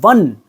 1,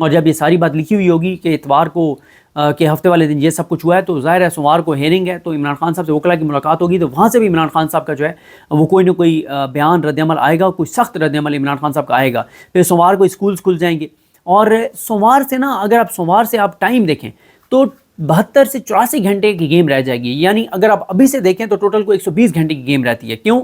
اور جب یہ ساری بات لکھی ہوئی ہوگی کہ اتوار کو کہ ہفتے والے دن یہ سب کچھ ہوا ہے، تو ظاہر ہے سوموار کو ہیئرنگ ہے، تو عمران خان صاحب سے وکلاء کی ملاقات ہوگی، تو وہاں سے بھی عمران خان صاحب کا جو ہے وہ کوئی نہ کوئی بیان رد عمل آئے گا، کوئی سخت رد عمل عمران خان صاحب کا آئے گا۔ پھر سوموار کو اسکولز کھل جائیں گے، اور سوموار سے نا اگر آپ سوموار سے آپ ٹائم دیکھیں تو 72 سے 84 گھنٹے کی گیم رہ جائے گی، یعنی اگر آپ ابھی سے دیکھیں تو ٹوٹل کو 120 گھنٹے کی گیم رہتی ہے۔ کیوں؟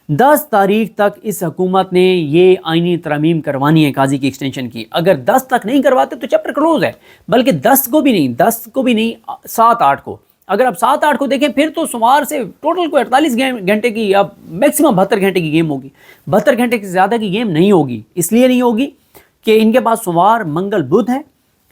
10 تاریخ تک اس حکومت نے یہ آئینی ترمیم کروانی ہے قاضی کی ایکسٹینشن کی، اگر 10 تک نہیں کرواتے تو چیپٹر کلوز ہے، بلکہ 10 کو بھی نہیں 7-8 کو، اگر آپ 7-8 کو دیکھیں پھر تو سوموار سے ٹوٹل کو 48 گھنٹے کی، اب میکسیمم 72 گھنٹے کی گیم ہوگی۔ 72 گھنٹے سے زیادہ کی گیم نہیں ہوگی، اس لیے نہیں ہوگی کہ ان کے پاس سوموار منگل بدھ ہے،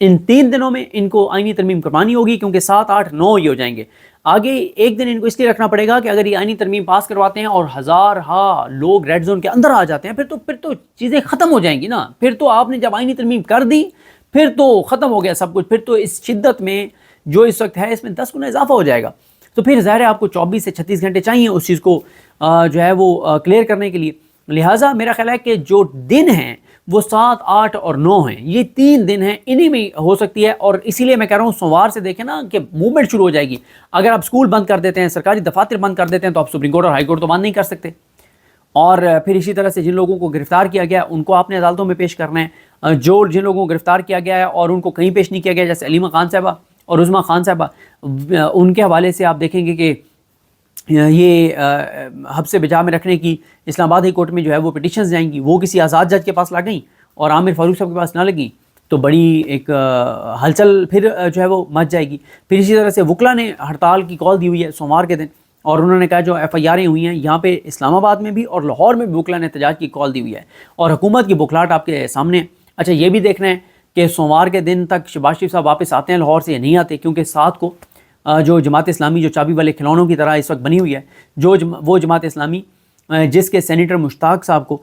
ان 3 دنوں میں ان کو آئینی ترمیم کروانی ہوگی، کیونکہ 7, 8, 9 یہ ہو جائیں گے۔ آگے ایک دن ان کو اس لیے رکھنا پڑے گا کہ اگر یہ آئینی ترمیم پاس کرواتے ہیں اور ہزارہا لوگ ریڈ زون کے اندر آ جاتے ہیں پھر تو چیزیں ختم ہو جائیں گی نا، پھر تو آپ نے جب آئینی ترمیم کر دی پھر تو ختم ہو گیا سب کچھ، پھر تو اس شدت میں جو اس وقت ہے اس میں 10 گنا اضافہ ہو جائے گا، تو پھر ظاہر ہے آپ کو 24 سے 36 گھنٹے چاہیے اس چیز کو جو ہے وہ کلیئر کرنے کے لیے۔ لہٰذا میرا خیال ہے کہ جو دن ہیں وہ 7, 8 اور 9 ہیں، یہ 3 دن ہیں، انہی میں ہو سکتی ہے، اور اسی لیے میں کہہ رہا ہوں سوموار سے دیکھیں نا کہ موومنٹ شروع ہو جائے گی۔ اگر آپ اسکول بند کر دیتے ہیں، سرکاری دفاتر بند کر دیتے ہیں، تو آپ سپریم کورٹ اور ہائی کورٹ تو بند نہیں کر سکتے، اور پھر اسی طرح سے جن لوگوں کو گرفتار کیا گیا ان کو آپ نے عدالتوں میں پیش کرنا ہے، جن لوگوں کو گرفتار کیا گیا ہے اور ان کو کہیں پیش نہیں کیا گیا، جیسے علیمہ خان صاحبہ اور عظمیٰ خان صاحبہ، ان کے حوالے سے آپ دیکھیں گے کہ یہ حبس بجا میں رکھنے کی اسلام آباد ہائی کورٹ میں جو ہے وہ پٹیشنز جائیں گی، وہ کسی آزاد جج کے پاس لگ گئیں اور عامر فاروق صاحب کے پاس نہ لگیں، تو بڑی ایک ہلچل پھر جو ہے وہ مچ جائے گی۔ پھر اسی طرح سے وکلاء نے ہڑتال کی کال دی ہوئی ہے سوموار کے دن، اور انہوں نے کہا جو FIRیں ہوئی ہیں یہاں پہ اسلام آباد میں بھی اور لاہور میں بھی وکلاء نے احتجاج کی کال دی ہوئی ہے، اور حکومت کی بکھلاہٹ آپ کے سامنے۔ اچھا یہ بھی دیکھنا ہے کہ سوموار کے دن تک شہباز شریف صاحب واپس آتے ہیں لاہور سے یا نہیں آتے، کیونکہ 7 کو جو جماعت اسلامی جو چابی والے کھلونوں کی طرح اس وقت بنی ہوئی ہے، وہ جماعت اسلامی جس کے سینیٹر مشتاق صاحب کو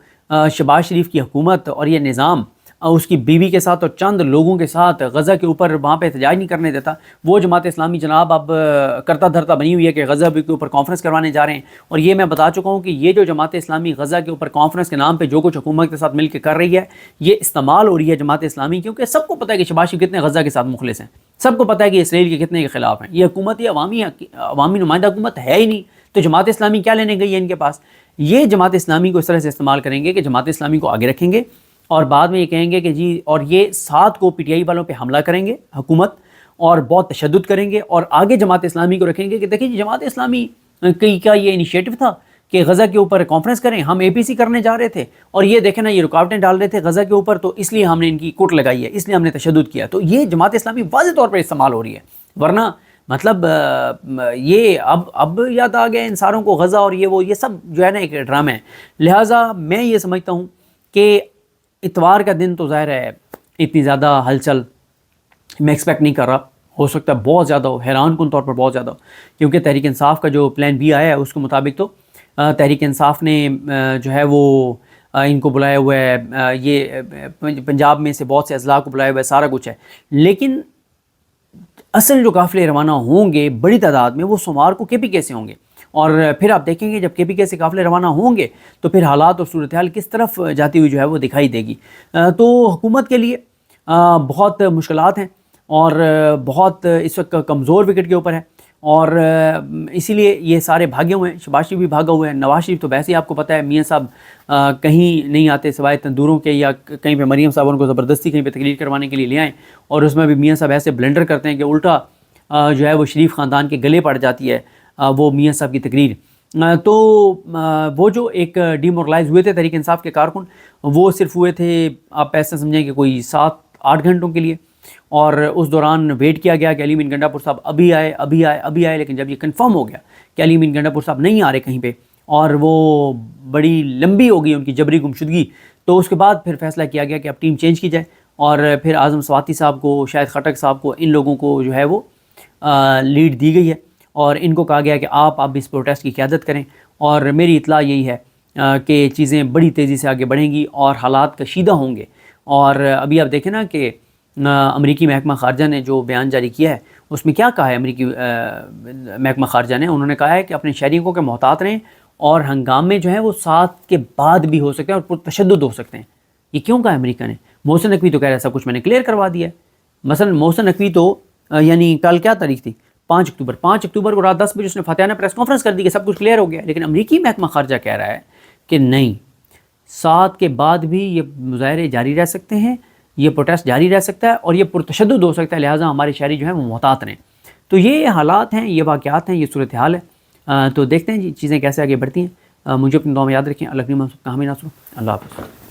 شہباز شریف کی حکومت اور یہ نظام اس کی بیوی کے ساتھ اور چند لوگوں کے ساتھ غزہ کے اوپر وہاں پہ احتجاج نہیں کرنے دیتا، وہ جماعت اسلامی جناب اب کرتا دھرتا بنی ہوئی ہے کہ غزہ کے اوپر کانفرنس کروانے جا رہے ہیں۔ اور یہ میں بتا چکا ہوں کہ یہ جو جماعت اسلامی غزہ کے اوپر کانفرنس کے نام پہ جو کچھ حکومت کے ساتھ مل کے کر رہی ہے، یہ استعمال ہو رہی ہے جماعت اسلامی، کیونکہ سب کو پتہ ہے کہ شہباز شریف کتنے غزہ کے ساتھ مخلص ہیں، سب کو پتہ ہے کہ اسرائیل کے کتنے کے خلاف ہیں، یہ حکومت یہ عوامی نمائندہ حکومت ہے ہی نہیں، تو جماعت اسلامی کیا لینے گئی ہے ان کے پاس؟ یہ جماعت اسلامی کو اس طرح سے استعمال کریں گے کہ جماعت اسلامی کو آگے رکھیں گے اور بعد میں یہ کہیں گے کہ جی، اور یہ 7 کو PTI والوں پہ حملہ کریں گے حکومت اور بہت تشدد کریں گے، اور آگے جماعت اسلامی کو رکھیں گے کہ دیکھیں جی جماعت اسلامی کا یہ انیشیٹو تھا کہ غزہ کے اوپر کانفرنس کریں، ہم APC کرنے جا رہے تھے اور یہ دیکھیں نا یہ رکاوٹیں ڈال رہے تھے غزہ کے اوپر، تو اس لیے ہم نے ان کی کوٹ لگائی ہے، اس لیے ہم نے تشدد کیا، تو یہ جماعت اسلامی واضح طور پر استعمال ہو رہی ہے، ورنہ مطلب یہ اب یاد آ گیا ان ساروں کو غزہ اور یہ سب جو ہے نا ایک ڈرامہ ہے۔ لہٰذا میں یہ سمجھتا ہوں کہ اتوار کا دن تو ظاہر ہے اتنی زیادہ ہلچل میں ایکسپیکٹ نہیں کر رہا، ہو سکتا ہے بہت زیادہ ہو، حیران کن طور پر بہت زیادہ ہو، کیونکہ تحریک انصاف کا جو پلان B آیا ہے اس کے مطابق تو تحریک انصاف نے جو ہے وہ ان کو بلایا ہوا ہے، یہ پنجاب میں سے بہت سے اضلاع کو بلایا ہوا ہے، سارا کچھ ہے، لیکن اصل جو قافلے روانہ ہوں گے بڑی تعداد میں وہ سوموار کو KPK سے ہوں گے، اور پھر آپ دیکھیں گے جب KPK سے قافلے روانہ ہوں گے تو پھر حالات اور صورتحال کس طرف جاتی ہوئی جو ہے وہ دکھائی دے گی۔ تو حکومت کے لیے بہت مشکلات ہیں اور بہت اس وقت کمزور وکٹ کے اوپر ہے، اور اسی لیے یہ سارے بھاگے ہوئے ہیں، شہباز شریف بھی بھاگا ہوا ہے، نواز شریف تو ویسے ہی آپ کو پتہ ہے میاں صاحب کہیں نہیں آتے سوائے تندوروں کے، یا کہیں پہ مریم صاحب ان کو زبردستی کہیں پہ تقریر کروانے کے لیے لے آئیں، اور اس میں بھی میاں صاحب ایسے بلنڈر کرتے ہیں کہ الٹا جو ہے وہ شریف خاندان کے گلے پڑ جاتی ہے وہ میاں صاحب کی تقریر۔ تو وہ جو ایک ڈیمورلائز ہوئے تھے تحریک انصاف کے کارکن، وہ صرف ہوئے تھے آپ ایسا سمجھیں کہ کوئی 7-8 گھنٹوں کے لیے، اور اس دوران ویٹ کیا گیا کہ علی امین گنڈا پور صاحب ابھی آئے، لیکن جب یہ کنفرم ہو گیا کہ علی امین گنڈا پور صاحب نہیں آ رہے کہیں پہ، اور وہ بڑی لمبی ہو گئی ان کی جبری گمشدگی، تو اس کے بعد پھر فیصلہ کیا گیا کہ اب ٹیم چینج کی جائے، اور پھر اعظم سواتی صاحب کو، شاہد خٹک صاحب کو، ان لوگوں کو جو ہے وہ لیڈ دی گئی ہے، اور ان کو کہا گیا کہ آپ اس پروٹیسٹ کی قیادت کریں، اور میری اطلاع یہی ہے کہ چیزیں بڑی تیزی سے آگے بڑھیں گی اور حالات کشیدہ ہوں گے۔ اور ابھی آپ دیکھیں نا کہ امریکی محکمہ خارجہ نے جو بیان جاری کیا ہے اس میں کیا کہا ہے امریکی محکمہ خارجہ نے، انہوں نے کہا ہے کہ اپنے شہریوں کے محتاط رہیں، اور ہنگامے جو ہیں وہ 7 کے بعد بھی ہو سکتے ہیں اور پرتشدد ہو سکتے ہیں۔ یہ کیوں کہا ہے امریکہ نے؟ محسن نقوی تو کہہ رہا ہے سب کچھ میں نے کلیئر کروا دیا ہے. مثلا محسن نقوی تو یعنی کل کیا تاریخ تھی 5 اکتوبر کو رات 10 بجے اس نے فاتحانہ پریس کانفرنس کر دی کہ سب کچھ کلیئر ہو گیا. لیکن امریکی محکمہ خارجہ کہہ رہا ہے کہ نہیں، 7 کے بعد بھی یہ مظاہرے جاری رہ سکتے ہیں، یہ پروٹیسٹ جاری رہ سکتا ہے اور یہ پرتشدد ہو سکتا ہے، لہٰذا ہمارے شہری جو ہیں وہ محتاط رہیں. تو یہ حالات ہیں، یہ واقعات ہیں، یہ صورتحال ہے. تو دیکھتے ہیں جی چیزیں کیسے آگے بڑھتی ہیں. مجھے اپنی دعا میں یاد رکھیں. اللہ کریم ہم سب کا حامی ناصر. اللہ حافظ.